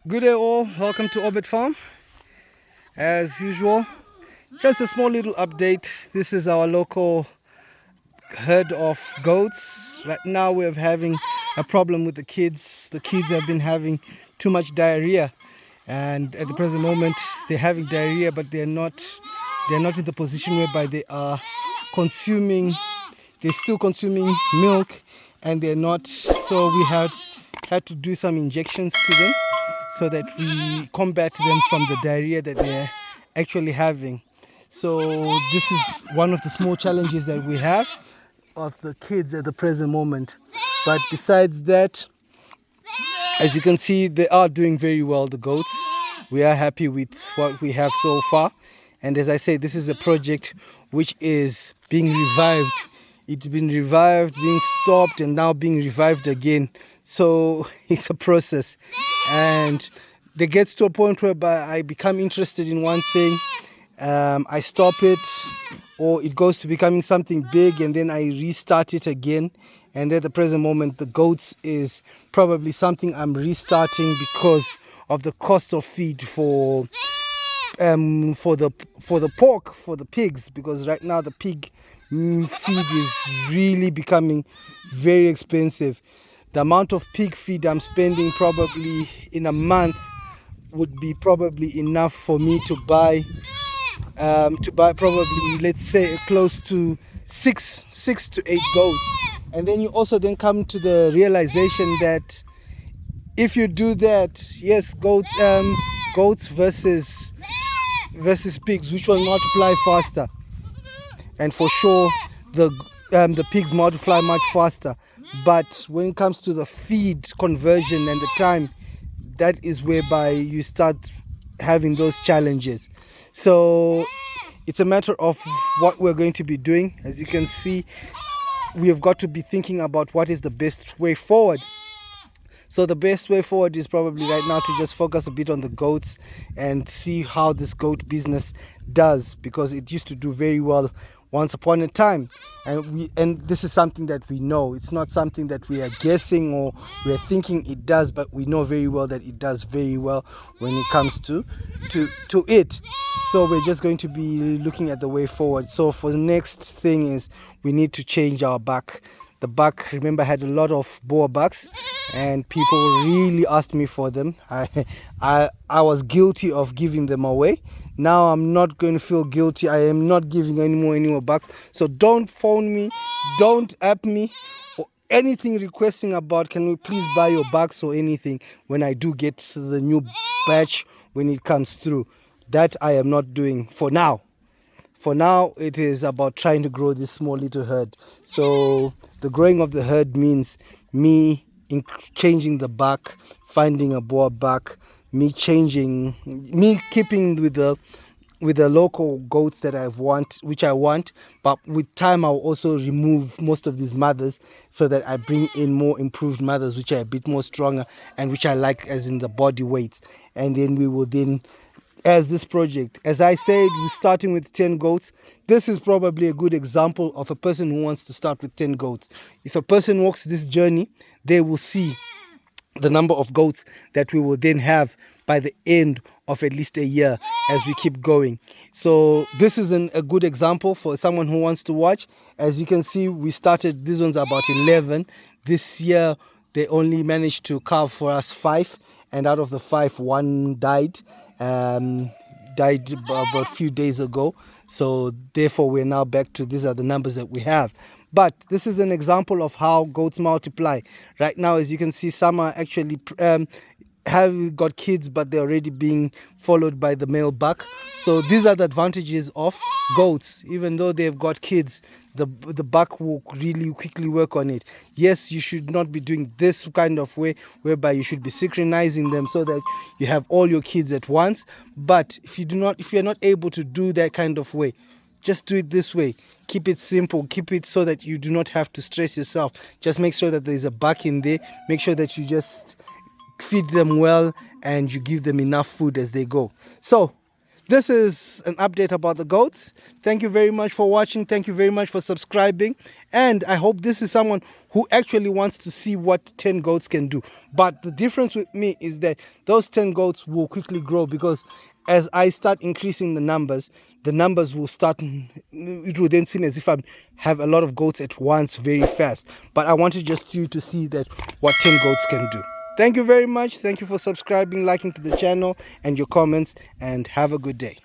Good day all, welcome to Orbit Farm. As usual, just a small little update. This is our local herd of goats. Right now we're having a problem with the kids. The kids have been having too much diarrhea, and at the present moment they're having diarrhea, but they're not in the position whereby they are consuming they're still consuming milk, and they're not, so we had to do some injections to them so that we combat them from the diarrhea that they're actually having. So this is one of the small challenges that we have of the kids at the present moment. But besides that, as you can see, they are doing very well, the goats. We are happy with what we have so far. And as I say, this is a project which is being revived. It's been revived, being stopped, and now being revived again. So it's a process. And it gets to a point whereby I become interested in one thing, I stop it, or it goes to becoming something big, and then I restart it again. And at the present moment, the goats is probably something I'm restarting because of the cost of feed for the pork, for the pigs, because right now the pig feed is really becoming very expensive. The amount of pig feed I'm spending probably in a month would be probably enough for me to buy probably, let's say, close to six to eight goats. And then you also then come to the realization that if you do that, yes, goats versus pigs, which will multiply faster, and for sure the pigs multiply much faster. But when it comes to the feed conversion and the time, that is whereby you start having those challenges. So it's a matter of what we're going to be doing. As you can see, we have got to be thinking about what is the best way forward. So the best way forward is probably right now to just focus a bit on the goats and see how this goat business does, because it used to do very well once upon a time, and this is something that we know. It's not something that we are guessing or we are thinking it does, but we know very well that it does very well when it comes to it. So we're just going to be looking at the way forward. So for the next thing is we need to change our buck. The buck, remember, had a lot of boar bucks, and people really asked me for them. I was guilty of giving them away. Now I'm not going to feel guilty. I am not giving any more bucks. So don't phone me, don't app me, or anything requesting about, can we please buy your bucks or anything when I do get the new batch when it comes through. That I am not doing for now. For now, it is about trying to grow this small little herd. So the growing of the herd means me changing the buck, finding a boar buck, me keeping with the local goats that which I want, but with time I'll also remove most of these mothers so that I bring in more improved mothers which are a bit more stronger and which I like as in the body weights. And then we will then, as this project, as I said, we're starting with 10 goats. This is probably a good example of a person who wants to start with 10 goats. If a person walks this journey, they will see the number of goats that we will then have by the end of at least a year as we keep going. So this is a good example for someone who wants to watch. As you can see, we started, these ones are about 11. This year, they only managed to carve for us 5. And out of the 5, one died about a few days ago. So therefore we're now back to, these are the numbers that we have. But this is an example of how goats multiply. Right now, as you can see, some are actually have got kids, but they're already being followed by the male buck. So these are the advantages of goats. Even though they've got kids, the buck will really quickly work on it. Yes, you should not be doing this kind of way whereby you should be synchronizing them so that you have all your kids at once. But if you're not able to do that kind of way, just do it this way. Keep it simple. Keep it so that you do not have to stress yourself. Just make sure that there's a buck in there. Make sure that you just feed them well and you give them enough food as they go. So this is an update about the goats. Thank you very much for watching. Thank you very much for subscribing. And I hope this is someone who actually wants to see what 10 goats can do. But the difference with me is that those 10 goats will quickly grow, because as I start increasing the numbers will start, it will then seem as if I have a lot of goats at once very fast. But I wanted just you to see that what 10 goats can do. Thank you very much. Thank you for subscribing, liking to the channel, and your comments, and have a good day.